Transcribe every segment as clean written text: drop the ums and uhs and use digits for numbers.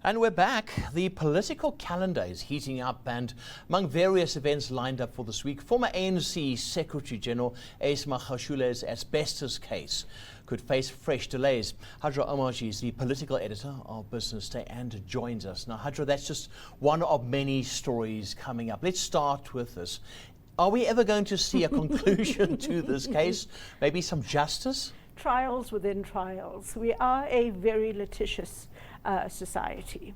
And we're back. The political calendar is heating up, and among various events lined up for this week, former ANC Secretary General Ace Magashule's asbestos case could face fresh delays. Hajra Omarjee is the political editor of Business Day and joins us. Now, Hajra, that's just one of many stories coming up. Let's start with this. Are we ever going to see a conclusion to this case? Maybe some justice? Trials within trials. We are a very litigious society,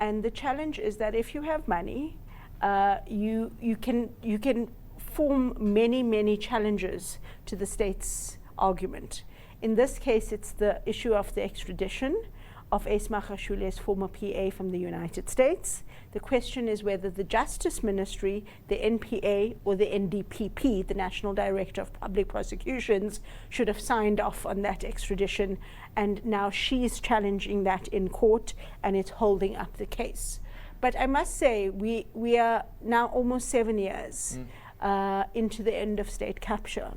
and the challenge is that if you have money, you can form many challenges to the state's argument. In this case, it's the issue of the extradition of Ace Magashule's former PA from the United States. The question is whether the Justice Ministry, the NPA, or the NDPP, the National Director of Public Prosecutions, should have signed off on that extradition, and now she's challenging that in court, and it's holding up the case. But I must say, we are now almost 7 years into the end of state capture.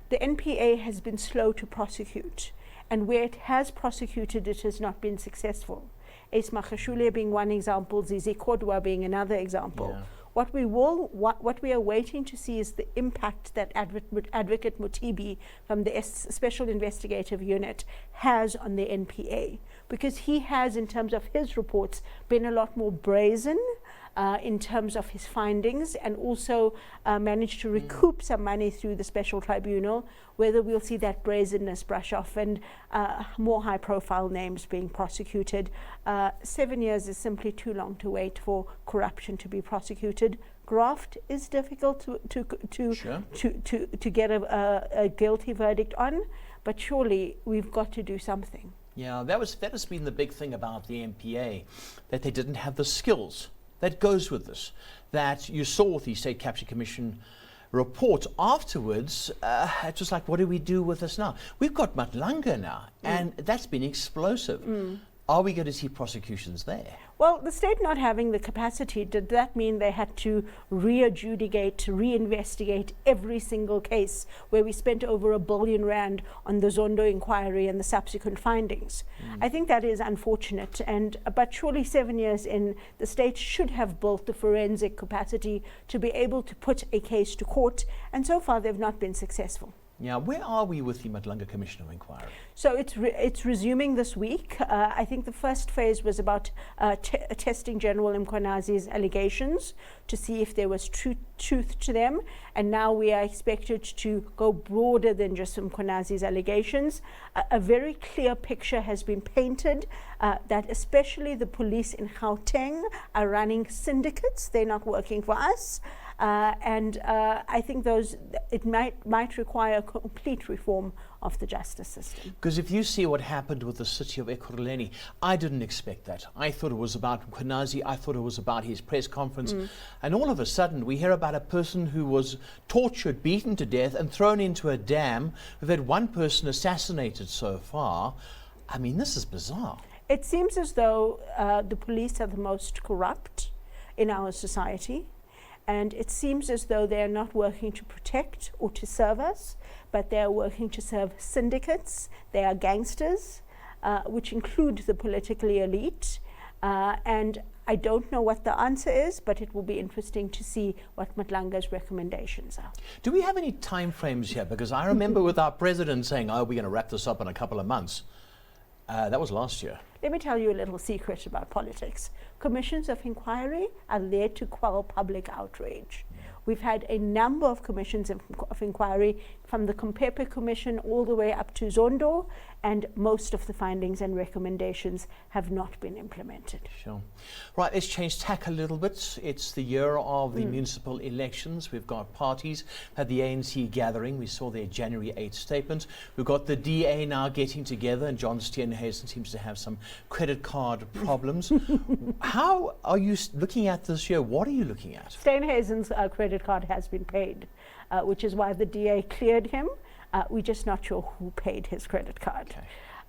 The NPA has been slow to prosecute, and where it has prosecuted, it has not been successful. Ace Magashule being one example, Zizi Kodwa being another example. Yeah. What we are waiting to see is the impact that Advocate Mutibi from the Special Investigative Unit has on the NPA, because he has, in terms of his reports, been a lot more brazen in terms of his findings, and also managed to recoup some money through the special tribunal. Whether we'll see that brazenness brush off and more high-profile names being prosecuted. 7 years is simply too long to wait for corruption to be prosecuted. Graft is difficult to get a guilty verdict on, but surely we've got to do something. Yeah, that has been the big thing about the NPA, that they didn't have the skills that goes with this, that you saw with the State Capture Commission report afterwards. It was like, what do we do with this now? We've got Matlanga now, and that's been explosive. Are we going to see prosecutions there? Well, the state not having the capacity, did that mean they had to re-adjudicate, reinvestigate every single case where we spent over R1 billion on the Zondo inquiry and the subsequent findings? I think that is unfortunate, but surely 7 years in, the state should have built the forensic capacity to be able to put a case to court, and so far they've not been successful. Yeah, where are we with the Matlanga Commission of Inquiry? So it's resuming this week. I think the first phase was about testing General Mkhwanazi's allegations to see if there was truth to them, and now we are expected to go broader than just Mkhwanazi's allegations. A very clear picture has been painted that especially the police in Gauteng are running syndicates. They're not working for us. I think it might require a complete reform of the justice system. Because if you see what happened with the city of Ekurhuleni, I didn't expect that. I thought it was about Mkhwanazi, I thought it was about his press conference, and all of a sudden we hear about a person who was tortured, beaten to death and thrown into a dam. We've had one person assassinated so far. I mean, this is bizarre. It seems as though the police are the most corrupt in our society. And it seems as though they are not working to protect or to serve us, but they are working to serve syndicates. They are gangsters, which include the politically elite. And I don't know what the answer is, but it will be interesting to see what Matlanga's recommendations are. Do we have any time frames here? Because I remember with our president saying, oh, we're going to wrap this up in a couple of months. That was last year. Let me tell you a little secret about politics. Commissions of inquiry are there to quell public outrage. We've had a number of commissions of inquiry, from the Kompepe Commission all the way up to Zondo, and most of the findings and recommendations have not been implemented. Sure. Right, let's change tack a little bit. It's the year of the municipal elections. We've got parties, had the ANC gathering. We saw their January 8th statement. We've got the DA now getting together, and John Steenhuisen seems to have some credit card problems. How are you looking at this year? What are you looking at? Steenhuisen's credit card has been paid, which is why the DA cleared him. We're just not sure who paid his credit card.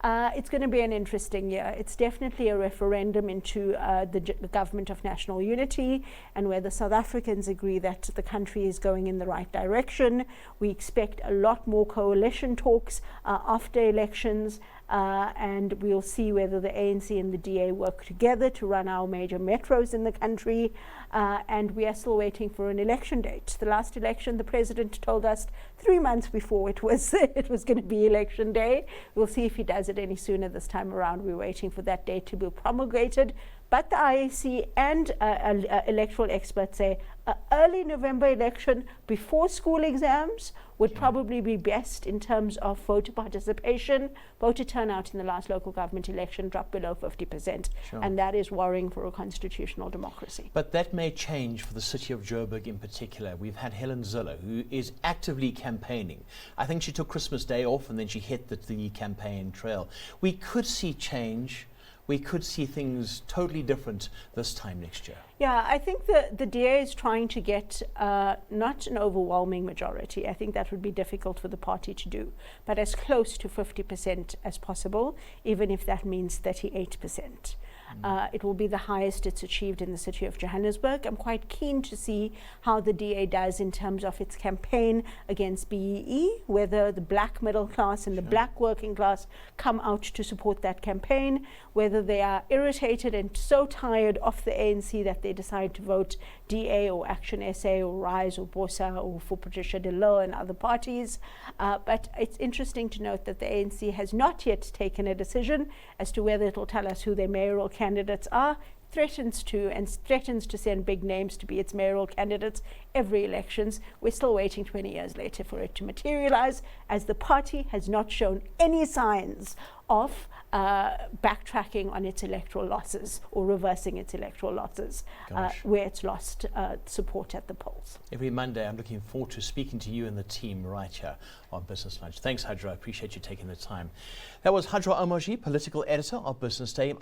It's going to be an interesting year. It's definitely a referendum into the government of national unity, and whether South Africans agree that the country is going in the right direction. We expect a lot more coalition talks after elections, and we'll see whether the ANC and the DA work together to run our major metros in the country. And we are still waiting for an election date. The last election, the president told us 3 months before it was going to be election day. We'll see if he does it any sooner this time around. We're waiting for that date to be promulgated. But the IEC and electoral experts say an early November election before school exams would probably be best in terms of voter participation. Voter turnout in the last local government election dropped below 50%, and that is worrying for a constitutional democracy. But that may change for the city of Joburg in particular. We've had Helen Zille, who is actively campaigning. I think she took Christmas Day off and then she hit the campaign trail. We could see change. We could see things totally different this time next year. Yeah, I think the DA is trying to get not an overwhelming majority. I think that would be difficult for the party to do, but as close to 50% as possible, even if that means 38%. It will be the highest it's achieved in the city of Johannesburg. I'm quite keen to see how the DA does in terms of its campaign against BEE, whether the black middle class and the black working class come out to support that campaign, whether they are irritated and so tired of the ANC that they decide to vote DA or Action SA or Rise or Bosa or for Patricia de Lille and other parties. But it's interesting to note that the ANC has not yet taken a decision as to whether it will tell us who their mayoral candidates are. Threatens to send big names to be its mayoral candidates every elections. We're still waiting 20 years later for it to materialize, as the party has not shown any signs of backtracking on its electoral losses or reversing its electoral losses where it's lost support at the polls. Every Monday I'm looking forward to speaking to you and the team right here on Business Lunch. Thanks, Hajra. I appreciate you taking the time. That was Hajra Omarjee, political editor of Business Day.